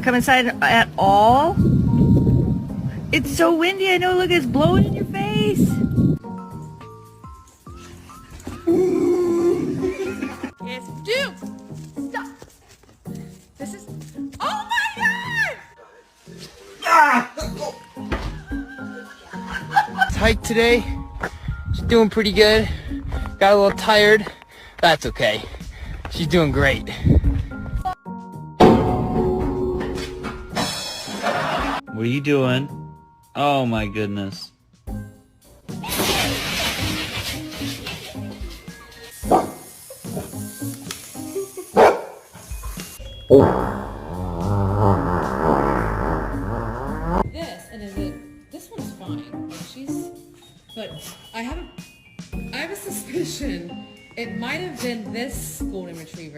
Come inside at all? It's so windy. I know. Look, it's blowing in your face. Yes, Duke! Stop! This is... Oh my God! Hike today. She's doing pretty good. Got a little tired. That's okay. She's doing great. What are you doing? Oh my goodness. This, and is it... This one's fine. She's... But I have a suspicion it might have been this golden retriever.